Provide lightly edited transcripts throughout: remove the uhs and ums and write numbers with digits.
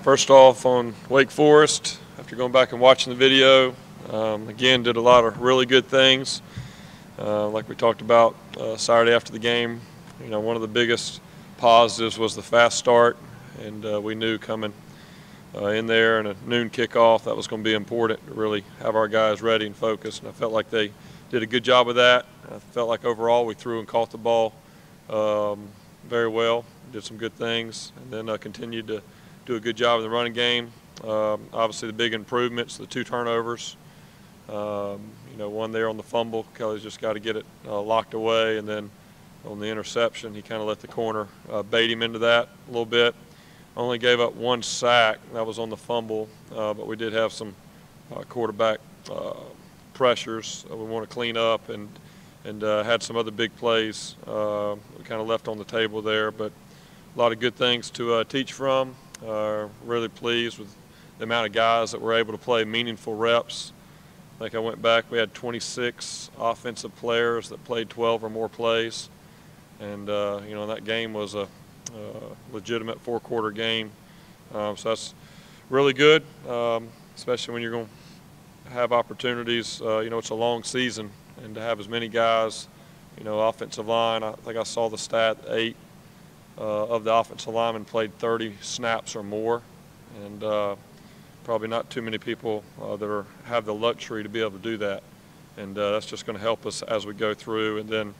First off, on Wake Forest, after going back and watching the video, again, did a lot of really good things. Like we talked about Saturday after the game, one of the biggest positives was the fast start, and we knew coming in there and a noon kickoff that was going to be important to really have our guys ready and focused, and I felt like they did a good job of that. I felt like overall we threw and caught the ball very well, did some good things, and then continued to do a good job in the running game. Obviously the big improvements, the 2 turnovers, one there on the fumble. Kelly's just got to get it locked away, and then on the interception he kind of let the corner bait him into that a little bit. Only gave up 1 sack, that was on the fumble, but we did have some quarterback pressures we want to clean up, and had some other big plays we kind of left on the table there, but a lot of good things to teach from. Really pleased with the amount of guys that were able to play meaningful reps. I think I went back, we had 26 offensive players that played 12 or more plays, and that game was a legitimate 4-quarter game, so that's really good, especially when you're going to have opportunities. It's a long season, and to have as many guys, offensive line, I think I saw the stat 8 of the offensive linemen played 30 snaps or more, and probably not too many people that have the luxury to be able to do that, and that's just going to help us as we go through. And then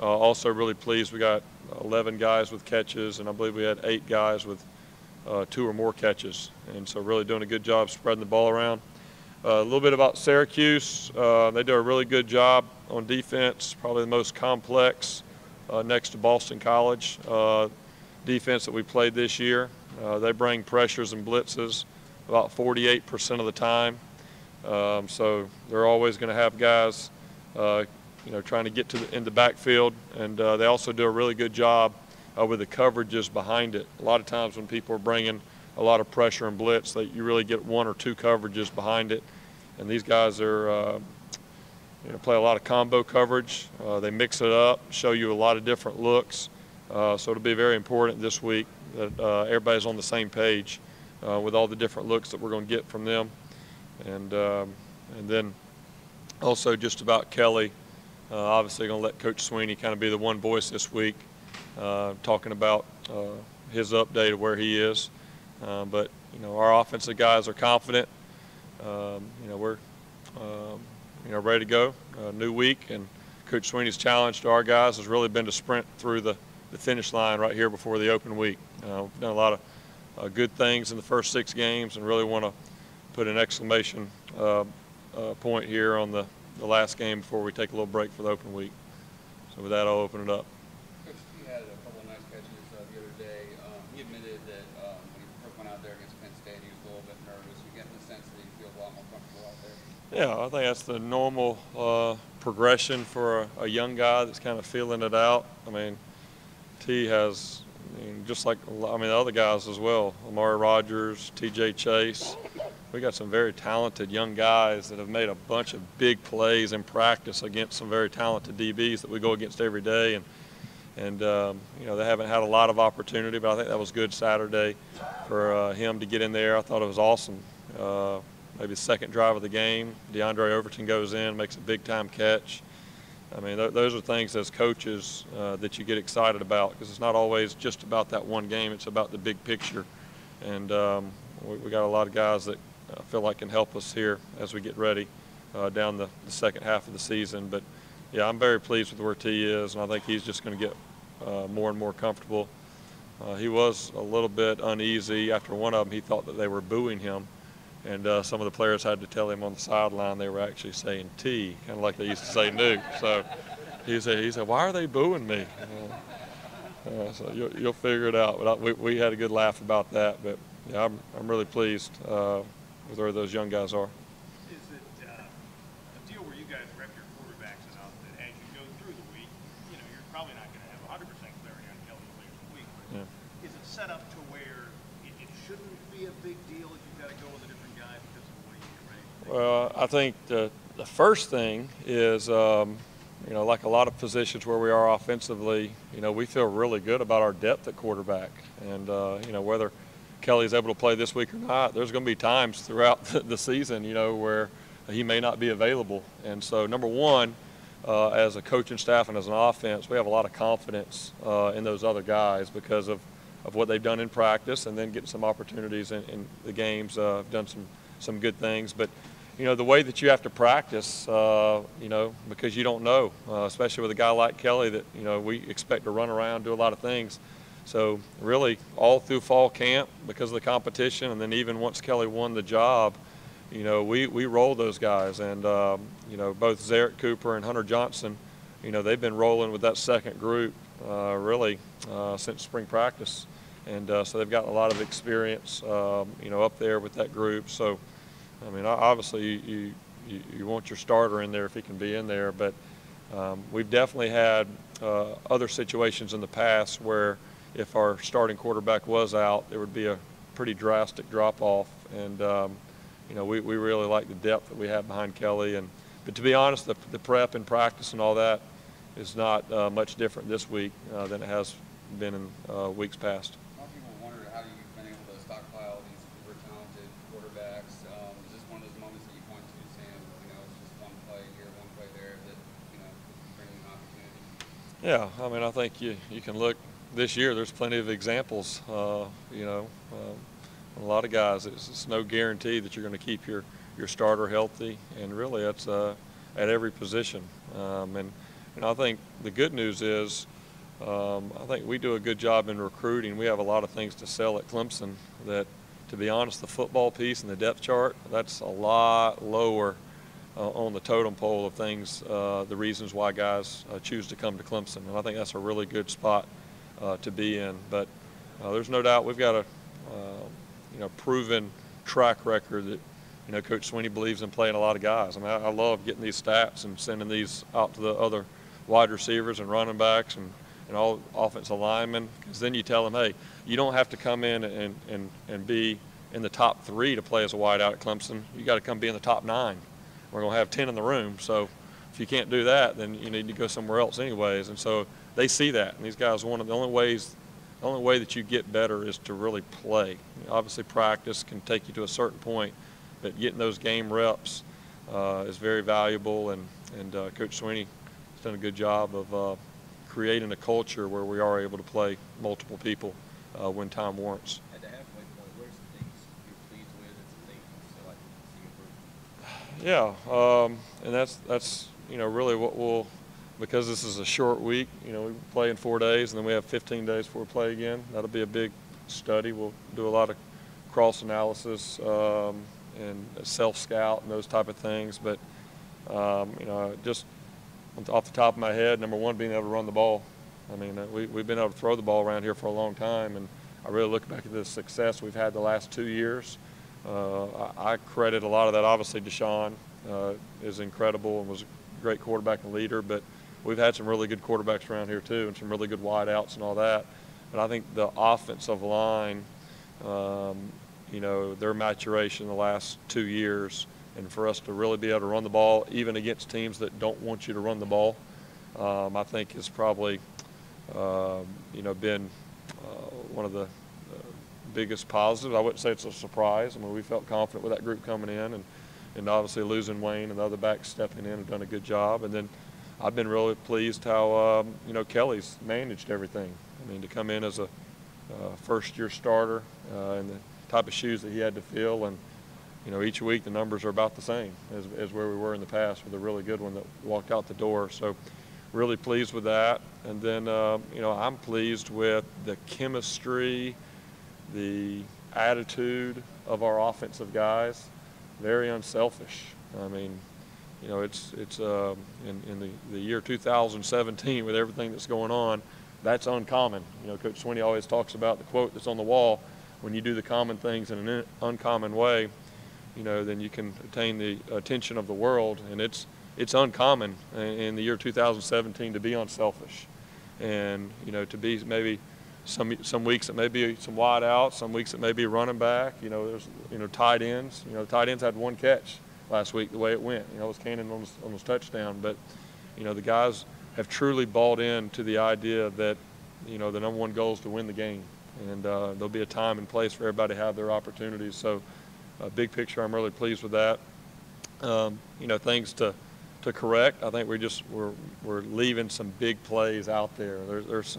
also really pleased we got 11 guys with catches, and I believe we had 8 guys with 2 or more catches, and so really doing a good job spreading the ball around. A little bit about Syracuse. They do a really good job on defense, probably the most complex next to Boston College defense that we played this year. They bring pressures and blitzes about 48% of the time, so they're always going to have guys trying to get in the backfield, and they also do a really good job with the coverages behind it. A lot of times when people are bringing a lot of pressure and blitz, that you really get 1 or 2 coverages behind it, and these guys are play a lot of combo coverage. They mix it up, show you a lot of different looks, so it'll be very important this week that everybody's on the same page with all the different looks that we're going to get from them. And then also just about Kelly, obviously going to let Coach Sweeney kind of be the one voice this week, talking about his update of where he is. But our offensive guys are confident. We're ready to go. New week, and Coach Sweeney's challenge to our guys has really been to sprint through the finish line right here before the open week. We've done a lot of good things in the first 6 games, and really want to put an exclamation point here on the last game before we take a little break for the open week. So with that, I'll open it up. Coach, you had a couple of nice catches the other day. He admitted that when he first went out there against Penn State, he was a little bit nervous. You get the sense that he feels a lot more comfortable out there. Yeah, I think that's the normal progression for a young guy that's kind of feeling it out. I mean, T has, just like the other guys as well, Amari Rogers, TJ Chase. We got some very talented young guys that have made a bunch of big plays in practice against some very talented DBs that we go against every day, and they haven't had a lot of opportunity, but I think that was good Saturday for him to get in there. I thought it was awesome. Maybe the second drive of the game, DeAndre Overton goes in, makes a big-time catch. I mean, those are things as coaches that you get excited about, because it's not always just about that one game. It's about the big picture. And we got a lot of guys that feel like can help us here as we get ready down the second half of the season. But, yeah, I'm very pleased with where T is, and I think he's just going to get more and more comfortable. He was a little bit uneasy after one of them. He thought that they were booing him. And some of the players had to tell him on the sideline they were actually saying T, kind of like they used to say Nuke. So he said, why are they booing me? So you'll figure it out. But we had a good laugh about that. But yeah, I'm really pleased with where those young guys are. Is it a deal where you guys rep your quarterbacks enough that as you go through the week, you're probably not going to have 100% clarity on Kelly later in the week, but is it set up to where it shouldn't be a big deal if you've got to go with a different guy because of the way you get ready? Well, I think the first thing is, like a lot of positions where we are offensively, we feel really good about our depth at quarterback. And, whether Kelly's able to play this week or not, there's going to be times throughout the season, you know, where he may not be available. And so, number one, as a coaching staff and as an offense, we have a lot of confidence in those other guys because of what they've done in practice, and then getting some opportunities in the games, done some good things. But you know, the way that you have to practice, you know, because you don't know, especially with a guy like Kelly that, you know, we expect to run around, do a lot of things. So really all through fall camp, because of the competition, and then even once Kelly won the job, you know, we roll those guys. And, you know, both Zarek Cooper and Hunter Johnson, you know, they've been rolling with that second group really since spring practice. And so they've got a lot of experience, you know, up there with that group. So, I mean, obviously you want your starter in there if he can be in there, but we've definitely had other situations in the past where if our starting quarterback was out, there would be a pretty drastic drop-off. And, you know, we really like the depth that we have behind Kelly. But to be honest, the prep and practice and all that is not much different this week than it has been in weeks past. A lot of people wonder how you've been able to stockpile these super talented quarterbacks. Is this one of those moments that you point to saying, you know, it's just one play here, one play there that, you know, bring an opportunity? Yeah, I mean, I think you can look this year. There's plenty of examples. You know, a lot of guys. It's no guarantee that you're going to keep your starter healthy, and really that's at every position. And I think the good news is, I think we do a good job in recruiting. We have a lot of things to sell at Clemson that, to be honest, the football piece and the depth chart, that's a lot lower on the totem pole of things, the reasons why guys choose to come to Clemson. And I think that's a really good spot to be in. But there's no doubt we've got a you know, proven track record that, you know, Coach Sweeney believes in playing a lot of guys. I mean, I love getting these stats and sending these out to the other wide receivers and running backs and all offensive linemen, because then you tell them, hey, you don't have to come in and be in the top 3 to play as a wideout at Clemson. You got to come be in the top 9. We're going to have 10 in the room, so if you can't do that, then you need to go somewhere else anyways. And so they see that, and these guys, the only way that you get better is to really play. Obviously, practice can take you to a certain point, but getting those game reps is very valuable. And Coach Sweeney has done a good job of creating a culture where we are able to play multiple people when time warrants. At the halfway point, what are some things you're pleased with and some things you still like to see improve? Yeah, and that's you know, really what we'll, because this is a short week, you know, we play in 4 days and then we have 15 days before we play again. That'll be a big study. We'll do a lot of cross analysis and self-scout and those type of things. But, you know, just off the top of my head, number one, being able to run the ball. I mean, we've been able to throw the ball around here for a long time, and I really look back at the success we've had the last 2 years. I credit a lot of that, obviously, Deshaun is incredible and was a great quarterback and leader, but we've had some really good quarterbacks around here too, and some really good wideouts and all that. But I think the offensive line, you know, their maturation the last 2 years, and for us to really be able to run the ball, even against teams that don't want you to run the ball, I think has probably, you know, been one of the biggest positives. I wouldn't say it's a surprise. I mean, we felt confident with that group coming in, and obviously losing Wayne and the other backs stepping in have done a good job. And then I've been really pleased how, you know, Kelly's managed everything. I mean, to come in as a first-year starter and the type of shoes that he had to fill, and, you know, each week the numbers are about the same as where we were in the past with a really good one that walked out the door. So really pleased with that. And then, you know, I'm pleased with the chemistry, the attitude of our offensive guys. Very unselfish. I mean, you know, it's in the year 2017 with everything that's going on, that's uncommon. You know, Coach Sweeney always talks about the quote that's on the wall: when you do the common things in an uncommon way, you know, then you can attain the attention of the world. And it's uncommon in the year 2017 to be unselfish, and, you know, to be maybe some weeks it may be some wide outs, some weeks it may be running back. You know, there's, you know, tight ends. You know, tight ends had one catch last week the way it went. You know, it was Cannon on his touchdown. But, you know, the guys have truly bought in to the idea that, you know, the number one goal is to win the game. and there'll be a time and place for everybody to have their opportunities. So, big picture, I'm really pleased with that. Things to correct. I think we're leaving some big plays out there. There's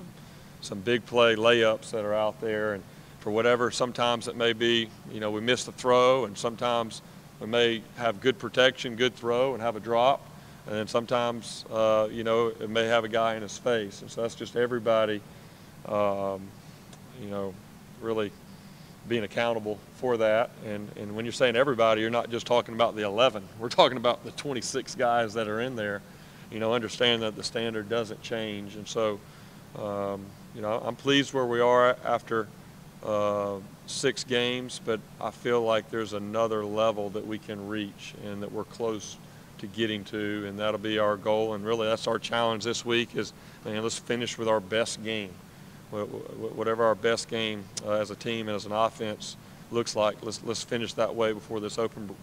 some big play layups that are out there, and for whatever, sometimes it may be, we miss the throw, and sometimes we may have good protection, good throw, and have a drop, and then sometimes, it may have a guy in his face, and so that's just everybody, really being accountable for that. And when you're saying everybody, you're not just talking about the 11. We're talking about the 26 guys that are in there, understand that the standard doesn't change. And so, I'm pleased where we are after 6 games, but I feel like there's another level that we can reach and that we're close to getting to, and that'll be our goal. And really, that's our challenge this week is, let's finish with our best game. Whatever our best game as a team and as an offense looks like, let's finish that way before this open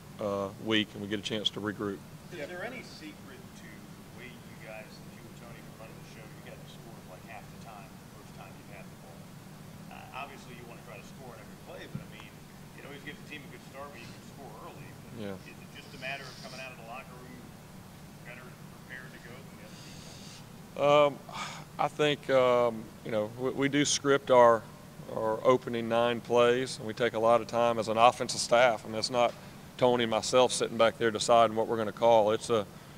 week and we get a chance to regroup. Is there any secret to the way you guys, you and Tony were running the show, you got to score like half the time, the first time you had the ball? Obviously, you want to try to score in every play, but it always gives the team a good start when you can score early. But Yeah. Is it just a matter of coming out of the locker room better prepared to go than the other team? I think, we do script our opening 9 plays, and we take a lot of time as an offensive staff. And it's not Tony and myself sitting back there deciding what we're going to call.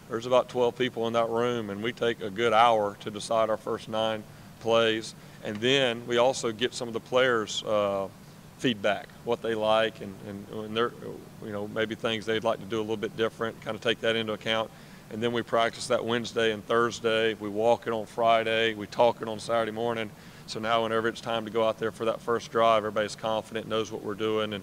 There's about 12 people in that room, and we take a good hour to decide our first 9 plays. And then we also get some of the players' feedback, what they like, and they're, maybe things they'd like to do a little bit different, kind of take that into account. And then we practice that Wednesday and Thursday. We walk it on Friday. We talk it on Saturday morning. So now whenever it's time to go out there for that first drive, everybody's confident, knows what we're doing,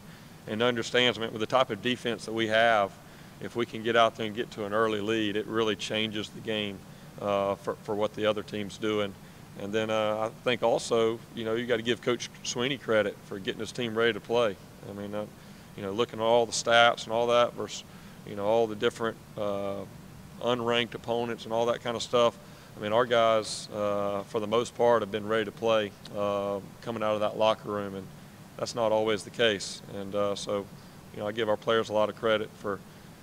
and understands. With the type of defense that we have, if we can get out there and get to an early lead, it really changes the game for what the other team's doing. And then I think also, you got to give Coach Sweeney credit for getting his team ready to play. Looking at all the stats and all that versus, all the different unranked opponents and all that kind of stuff. Our guys, for the most part, have been ready to play coming out of that locker room, and that's not always the case. And so, I give our players a lot of credit for.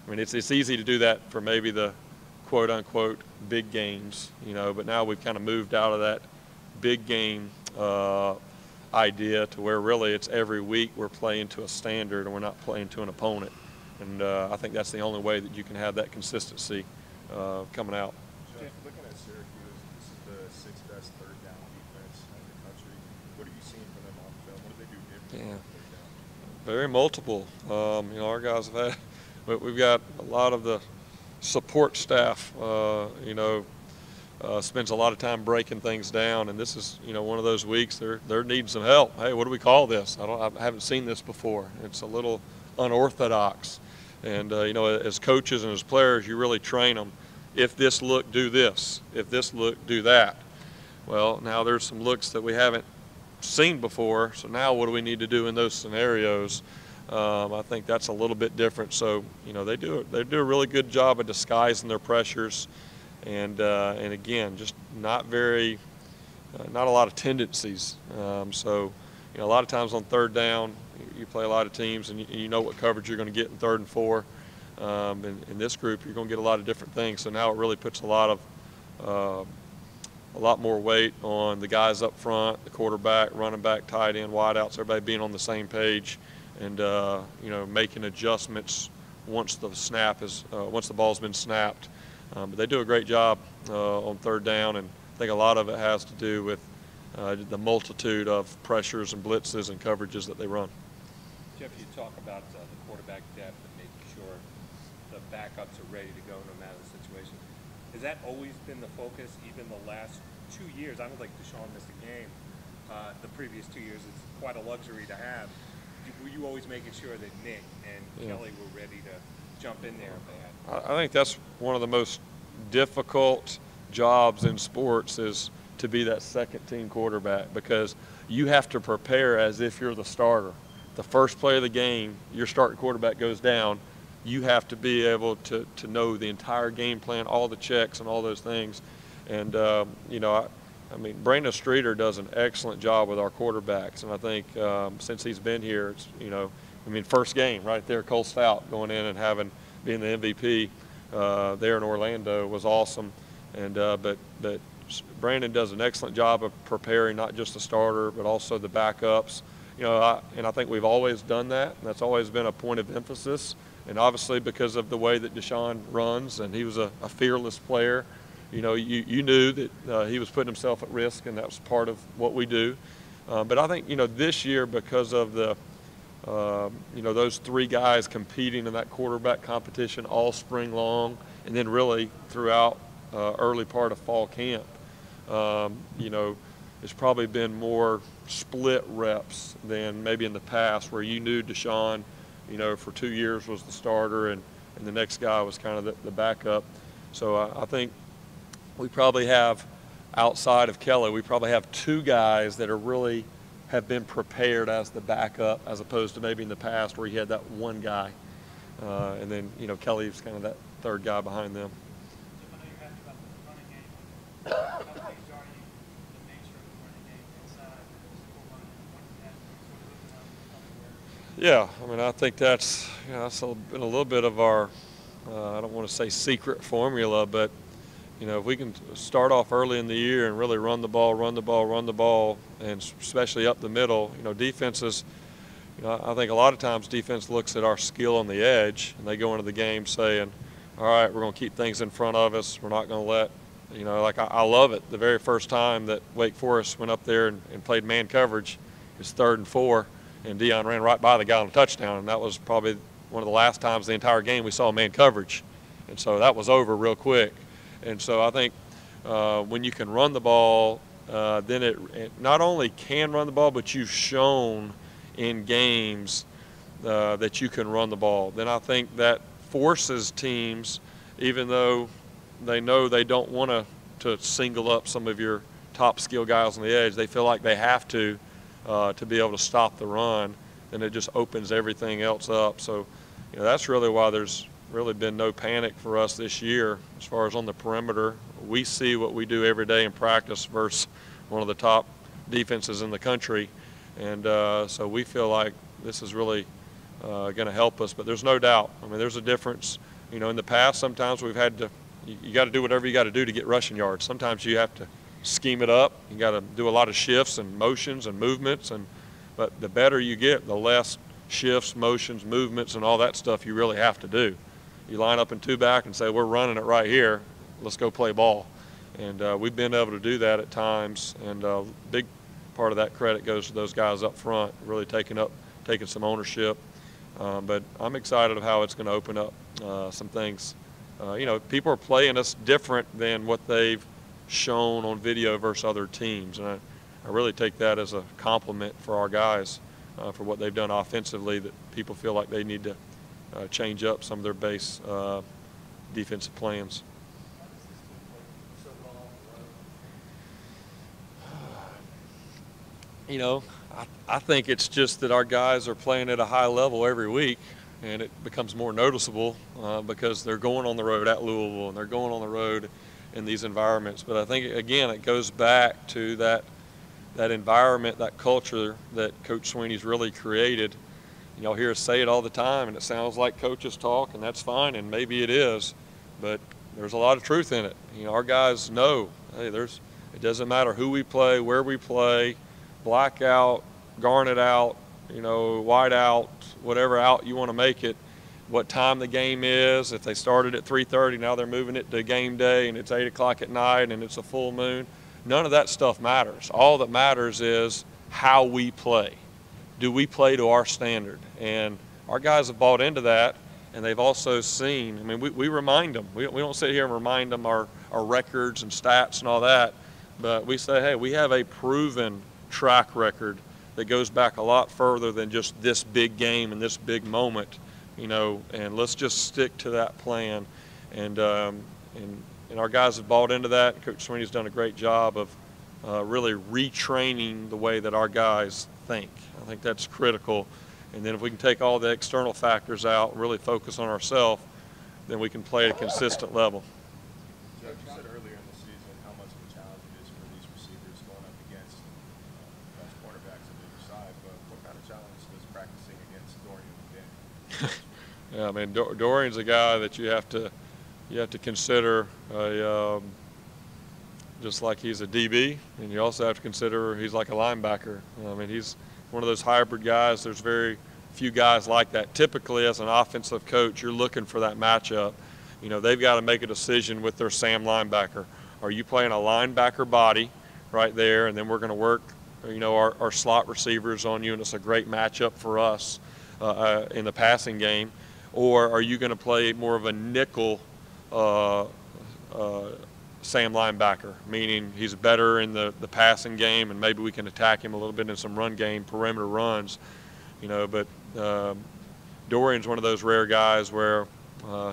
It's easy to do that for maybe the quote-unquote big games, but now we've kind of moved out of that big game idea to where really it's every week we're playing to a standard and we're not playing to an opponent. And I think that's the only way that you can have that consistency coming out. Jeff, looking at Syracuse, this is the 6th best third down defense in the country. What have you seen from them on film? What do they do differently on third down? Very multiple. Our guys have had, we've got a lot of the support staff, spends a lot of time breaking things down, and this is, one of those weeks they're needing some help. Hey, what do we call this? I haven't seen this before. It's a little unorthodox. And, as coaches and as players, you really train them. If this look, do this. If this look, do that. Well, now there's some looks that we haven't seen before, so now what do we need to do in those scenarios? I think that's a little bit different. So, they do a really good job of disguising their pressures, and again, just not a lot of tendencies. So, a lot of times on third down, you play a lot of teams, and you know what coverage you're going to get in 3rd and 4. In this group, you're going to get a lot of different things. So now it really puts a lot more weight on the guys up front, the quarterback, running back, tight end, wideouts, everybody being on the same page, and making adjustments once the ball's been snapped. But they do a great job on third down, and I think a lot of it has to do with the multitude of pressures and blitzes and coverages that they run. Jeff, you talk about the quarterback depth and making sure the backups are ready to go no matter the situation. Has that always been the focus, even the last 2 years? I don't think Deshaun missed a game. The previous 2 years is quite a luxury to have. Were you always making sure that Nick and Kelly were ready to jump in there if they had? I think that's one of the most difficult jobs in sports, is to be that second-team quarterback, because you have to prepare as if you're the starter. The first play of the game, your starting quarterback goes down. You have to be able to know the entire game plan, all the checks and all those things. And, I mean, Brandon Streeter does an excellent job with our quarterbacks, and I think since he's been here, it's, you know, I mean, first game right there, Cole Stout going in and being the MVP there in Orlando was awesome, and but Brandon does an excellent job of preparing not just the starter but also the backups. You know, and I think we've always done that, and that's always been a point of emphasis. And obviously, because of the way that Deshaun runs, and he was a fearless player, you know, you knew that he was putting himself at risk, and that was part of what we do. But I think, you know, this year, because of the, you know, those three guys competing in that quarterback competition all spring long, and then really throughout early part of fall camp, you know, it's probably been more split reps than maybe in the past, where you knew Deshaun, you know, for 2 years was the starter, and the next guy was kind of the backup. So I think we probably have, outside of Kelly, we probably have two guys that are really have been prepared as the backup, as opposed to maybe in the past where you had that one guy. And then, you know, Kelly's kind of that third guy behind them. I know you asked about the running game. How pleased are you with the nature of the running game inside the school run, and what has sort of opened up everywhere? Yeah, I mean, I think that's, you know, that's been a little bit of our, I don't want to say secret formula, but, you know, if we can start off early in the year and really run the ball, and especially up the middle, you know, defenses, you know, I think a lot of times defense looks at our skill on the edge, and they go into the game saying, all right, we're going to keep things in front of us. We're not going to let, you know, like I love it. The very first time that Wake Forest went up there and played man coverage, it's 3rd and 4, and Deion ran right by the guy on a touchdown, and that was probably one of the last times the entire game we saw man coverage. And so that was over real quick. And so I think when you can run the ball, then it not only can run the ball, but you've shown in games that you can run the ball. Then I think that forces teams, even though they know they don't want to single up some of your top skill guys on the edge, they feel like they have to be able to stop the run, and it just opens everything else up. So, you know, that's really why there's really been no panic for us this year as far as on the perimeter. We see what we do every day in practice versus one of the top defenses in the country, and so we feel like this is really going to help us. But there's no doubt, I mean, there's a difference. You know, in the past, sometimes we've had to, you got to do whatever you got to do to get rushing yards. Sometimes you have to scheme it up. You got to do a lot of shifts and motions and movements, but the better you get, the less shifts, motions, movements, and all that stuff you really have to do. You line up in two back and say, we're running it right here, let's go play ball. And we've been able to do that at times, and a big part of that credit goes to those guys up front, really taking some ownership. But I'm excited of how it's going to open up some things. You know, people are playing us different than what they've shown on video versus other teams, and I really take that as a compliment for our guys for what they've done offensively, that people feel like they need to change up some of their base defensive plans. You know, I think it's just that our guys are playing at a high level every week, and it becomes more noticeable because they're going on the road at Louisville, and they're going on the road in these environments. But I think, again, it goes back to that environment, that culture that Coach Sweeney's really created. Y'all hear us say it all the time, and it sounds like coaches talk, and that's fine, and maybe it is, but there's a lot of truth in it. You know, our guys know, hey, it doesn't matter who we play, where we play, black out, garnet out, you know, white out, whatever out you want to make it, what time the game is. If they started at 3:30, now they're moving it to game day, and it's 8 o'clock at night, and it's a full moon. None of that stuff matters. All that matters is how we play. Do we play to our standard? And our guys have bought into that, and they've also seen, I mean, we remind them. We don't sit here and remind them our records and stats and all that, but we say, hey, we have a proven track record that goes back a lot further than just this big game and this big moment, you know, and let's just stick to that plan. And our guys have bought into that. Coach Sweeney's done a great job of really retraining the way that our guys think. I think that's critical. And then if we can take all the external factors out, really focus on ourselves, then we can play at a consistent level. Jeff, you said earlier in the season how much of a challenge it is for these receivers Dorian game? Yeah, I mean Dorian's a guy that you have to consider just like he's a DB, and you also have to consider he's like a linebacker. I mean, he's one of those hybrid guys. There's very few guys like that. Typically, as an offensive coach, you're looking for that matchup. You know, they've got to make a decision with their Sam linebacker. Are you playing a linebacker body right there, and then we're going to work, you know, our slot receivers on you, and it's a great matchup for us in the passing game? Or are you going to play more of a nickel Sam linebacker, meaning he's better in the passing game, and maybe we can attack him a little bit in some run game, perimeter runs, you know. But Dorian's one of those rare guys where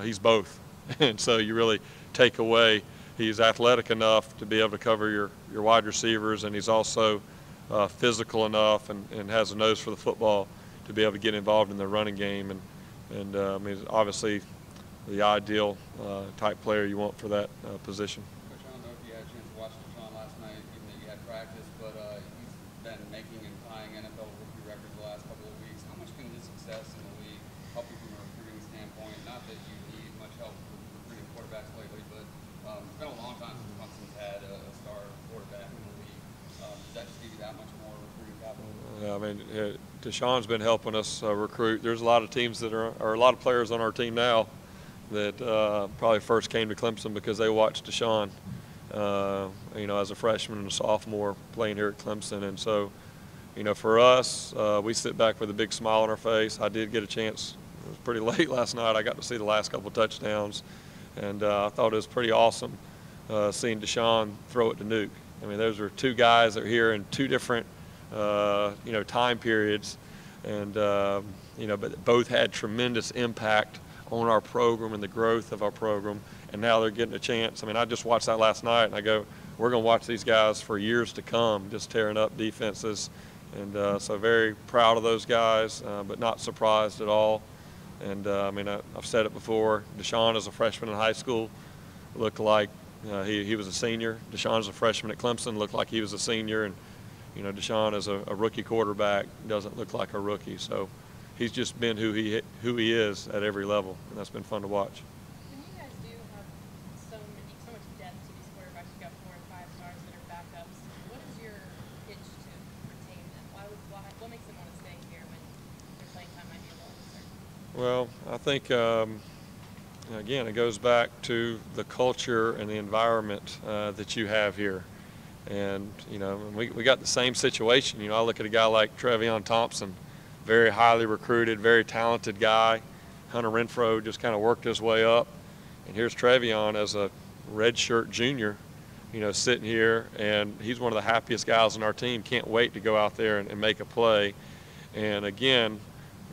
he's both, and so you really take away. He's athletic enough to be able to cover your wide receivers, and he's also physical enough and has a nose for the football to be able to get involved in the running game, and I mean, obviously the ideal type player you want for that position. Coach, I don't know if you had a chance to watch Deshaun last night, even though you had practice, but he's been making and tying NFL rookie records the last couple of weeks. How much can his success in the league help you from a recruiting standpoint? Not that you need much help with recruiting quarterbacks lately, but it's been a long time since Clemson's had a star quarterback in the league. Does that just give you that much more recruiting capital? Yeah, I mean, Deshaun's been helping us recruit. There's a lot of teams that are a lot of players on our team now that probably first came to Clemson because they watched Deshaun, you know, as a freshman and a sophomore playing here at Clemson. And so, you know, for us, we sit back with a big smile on our face. I did get a chance. It was pretty late last night. I got to see the last couple of touchdowns, and I thought it was pretty awesome seeing Deshaun throw it to Nuke. I mean, those are two guys that are here in two different, you know, time periods, and you know, but both had tremendous impact on our program and the growth of our program, and now they're getting a chance. I mean, I just watched that last night, and I go, we're going to watch these guys for years to come, just tearing up defenses, and so very proud of those guys, but not surprised at all. And I mean, I've said it before, Deshaun as a freshman in high school looked like he was a senior. Deshaun as a freshman at Clemson looked like he was a senior, and you know, Deshaun as a rookie quarterback doesn't look like a rookie. So he's just been who he is at every level, and that's been fun to watch. When you guys do have so much depth to these quarterbacks, you've got 4 and 5 stars that are backups. What is your pitch to retain them? What makes them want to stay here when their playing time might be a little uncertain? Well, I think again, it goes back to the culture and the environment that you have here. And you know, we got the same situation. You know, I look at a guy like Trevion Thompson, very highly recruited, very talented guy. Hunter Renfro just kind of worked his way up, and here's Trevion as a redshirt junior, you know, sitting here, and he's one of the happiest guys on our team. Can't wait to go out there and make a play. And again,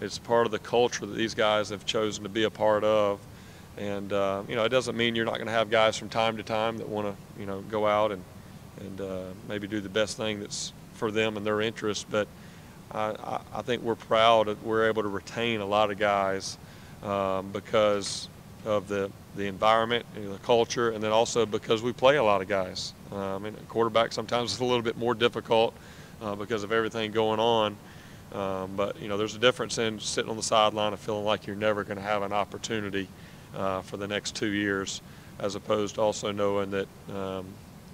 it's part of the culture that these guys have chosen to be a part of. And you know, it doesn't mean you're not going to have guys from time to time that want to, you know, go out and maybe do the best thing that's for them and their interests. But I think we're proud that we're able to retain a lot of guys because of the environment and the culture, and then also because we play a lot of guys. I mean, quarterback sometimes is a little bit more difficult because of everything going on. But you know, there's a difference in sitting on the sideline and feeling like you're never going to have an opportunity for the next 2 years, as opposed to also knowing that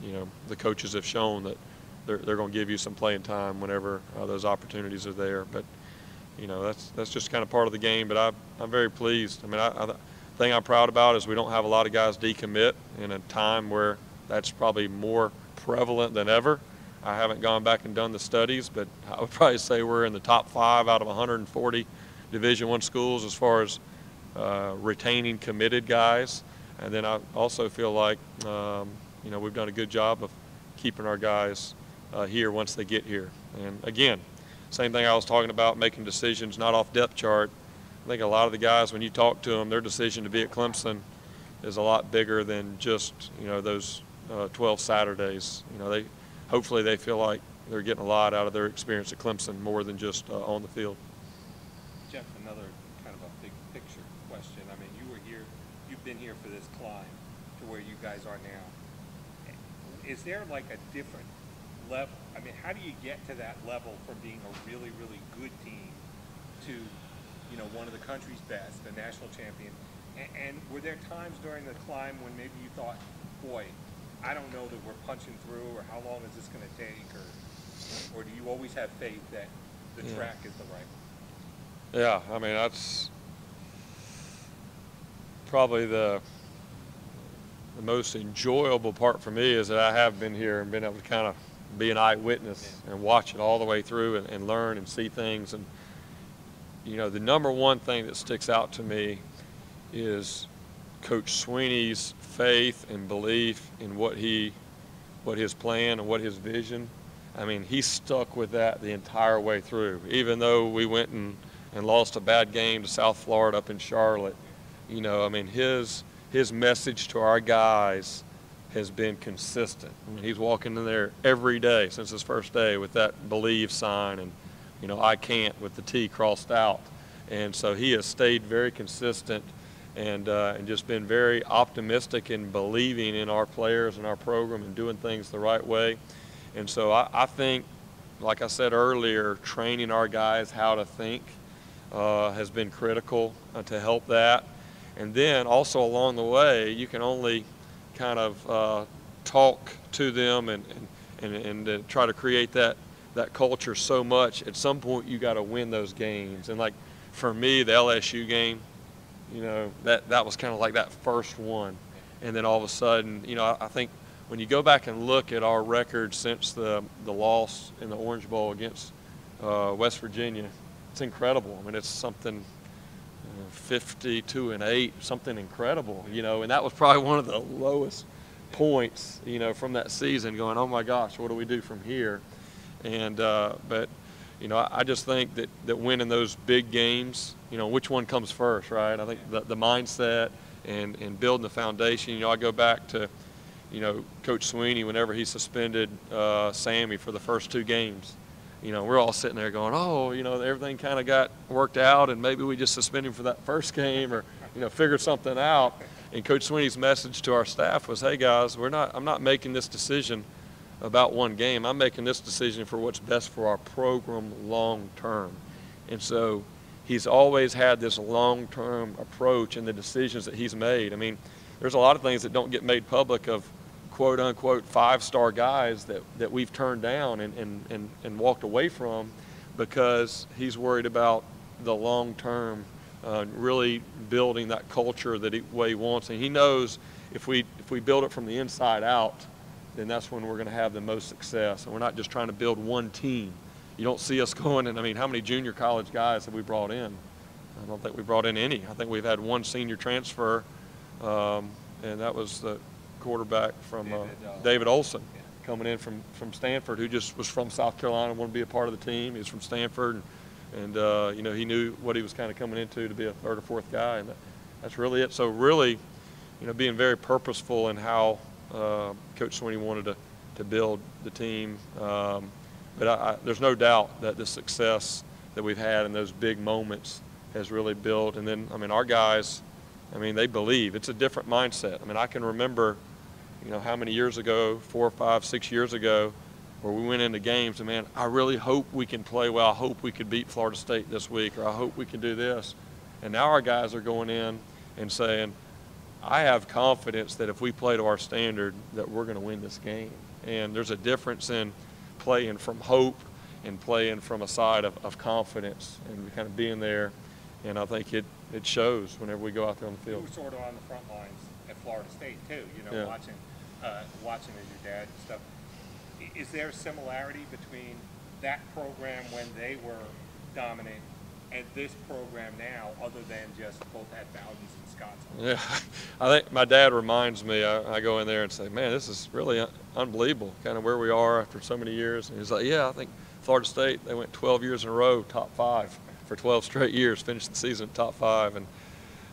you know, the coaches have shown that they're going to give you some playing time whenever those opportunities are there. But you know, that's just kind of part of the game. But I'm very pleased. I mean, the thing I'm proud about is we don't have a lot of guys decommit in a time where that's probably more prevalent than ever. I haven't gone back and done the studies, but I would probably say we're in the top 5 out of 140 Division I schools as far as retaining committed guys. And then I also feel like you know, we've done a good job of keeping our guys here once they get here. And again, same thing I was talking about, making decisions not off depth chart. I think a lot of the guys, when you talk to them, their decision to be at Clemson is a lot bigger than just, you know, those 12 Saturdays. You know, hopefully they feel like they're getting a lot out of their experience at Clemson more than just on the field. Jeff, another kind of a big picture question. I mean, you've been here for this climb to where you guys are now. Is there like a different level? I mean, how do you get to that level from being a really, really good team to you know, one of the country's best, a national champion. And were there times during the climb when maybe you thought, boy, I don't know that we're punching through, or how long is this going to take, or do you always have faith that the track is the right one? Yeah, I mean, that's probably the most enjoyable part for me, is that I have been here and been able to kind of be an eyewitness and watch it all the way through and learn and see things. And, you know, the number one thing that sticks out to me is Coach Sweeney's faith and belief in what his plan and what his vision. I mean, he stuck with that the entire way through, even though we went and lost a bad game to South Florida up in Charlotte. You know, I mean, his message to our guys has been consistent. I mean, he's walking in there every day since his first day with that believe sign and, you know, I can't with the T crossed out. And so he has stayed very consistent and just been very optimistic in believing in our players and our program and doing things the right way. And so I think, like I said earlier, training our guys how to think has been critical to help that. And then also along the way, you can only kind of talk to them and try to create that culture so much. At some point, you got to win those games. And like for me, the LSU game, you know, that was kind of like that first one. And then all of a sudden, you know, I think when you go back and look at our record since the loss in the Orange Bowl against West Virginia, it's incredible. I mean, it's something 52-8, something incredible, you know, and that was probably one of the lowest points, you know, from that season, going, oh my gosh, what do we do from here? And but, you know, I just think that winning those big games, you know, which one comes first, right? I think the mindset and building the foundation. You know, I go back to, you know, Coach Sweeney whenever he suspended Sammy for the first 2 games. You know, we're all sitting there going, oh, you know, everything kind of got worked out and maybe we just suspend him for that first game or, you know, figure something out. And Coach Sweeney's message to our staff was, hey guys, I'm not making this decision about one game. I'm making this decision for what's best for our program long term. And so he's always had this long-term approach in the decisions that he's made. I mean, there's a lot of things that don't get made public of quote-unquote 5-star guys that we've turned down and walked away from because he's worried about the long-term, really building that culture that he wants. And he knows if we build it from the inside out, then that's when we're going to have the most success. And we're not just trying to build one team. You don't see us going, and I mean, how many junior college guys have we brought in? I don't think we brought in any. I think we've had one senior transfer, and that was the quarterback from David Olson, coming in from Stanford, who just was from South Carolina, wanted to be a part of the team. He was from Stanford, and you know, he knew what he was kind of coming into to be a 3rd or 4th guy, and that's really it. So really, you know, being very purposeful in how Coach Sweeney wanted to build the team. But there's no doubt that the success that we've had in those big moments has really built. And then, I mean, our guys, I mean, they believe. It's a different mindset. I mean, I can remember, you know, how many years ago, 4, 5, 6 years ago, where we went into games and, man, I really hope we can play well. I hope we could beat Florida State this week, or I hope we can do this. And now our guys are going in and saying, I have confidence that if we play to our standard, that we're going to win this game. And there's a difference in playing from hope and playing from a side of confidence and kind of being there. And I think it shows whenever we go out there on the field. You were sort of on the front lines at Florida State too, you know, Yeah. watching as your dad and stuff. Is there a similarity between that program when they were dominant and this program now, other than just both had Bowden's and Scott's? Yeah, I think my dad reminds me, I go in there and say, man, this is really unbelievable, kind of where we are after so many years. And he's like, yeah, I think Florida State, they went 12 years in a row, top 5 for 12 straight years, finished the season top 5. And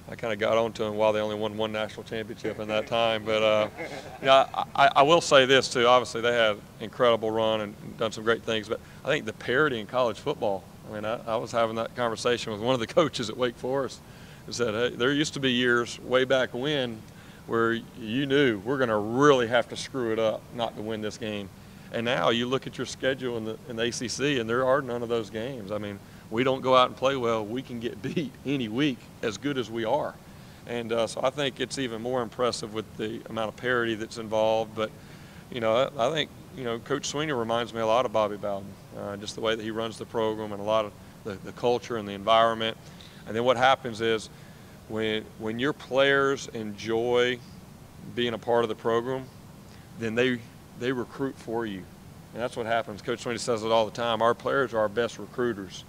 I kind of got on to him while they only won 1 national championship in that time. But yeah, I will say this too, obviously they had an incredible run and done some great things, but I think the parity in college football, I mean, I was having that conversation with one of the coaches at Wake Forest and said, hey, there used to be years way back when where you knew we're going to really have to screw it up not to win this game. And now you look at your schedule in the ACC, and there are none of those games. I mean, we don't go out and play well, we can get beat any week as good as we are. And so I think it's even more impressive with the amount of parity that's involved. But, you know, I think, you know, Coach Sweeney reminds me a lot of Bobby Bowden, just the way that he runs the program and a lot of the culture and the environment. And then what happens is when your players enjoy being a part of the program, then they recruit for you. And that's what happens. Coach Sweeney says it all the time. Our players are our best recruiters.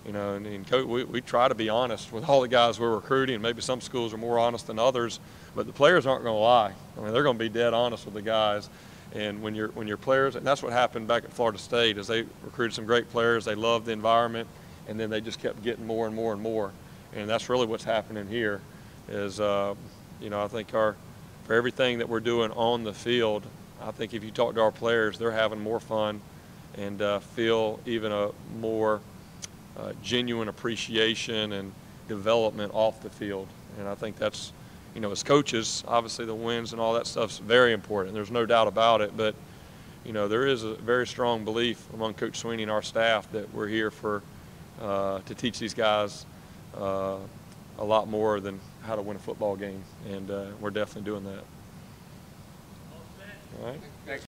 You know, and Coach, we try to be honest with all the guys we're recruiting. Maybe some schools are more honest than others, but the players aren't going to lie. I mean, they're going to be dead honest with the guys. And when your players, and that's what happened back at Florida State, is they recruited some great players. They loved the environment, and then they just kept getting more and more and more. And that's really what's happening here. Is you know, I think for everything that we're doing on the field, I think if you talk to our players, they're having more fun and feel even a more genuine appreciation and development off the field. And I think that's, you know, as coaches, obviously the wins and all that stuff's very important. There's no doubt about it. But, you know, there is a very strong belief among Coach Sweeney and our staff that we're here to teach these guys a lot more than how to win a football game. And we're definitely doing that. All right.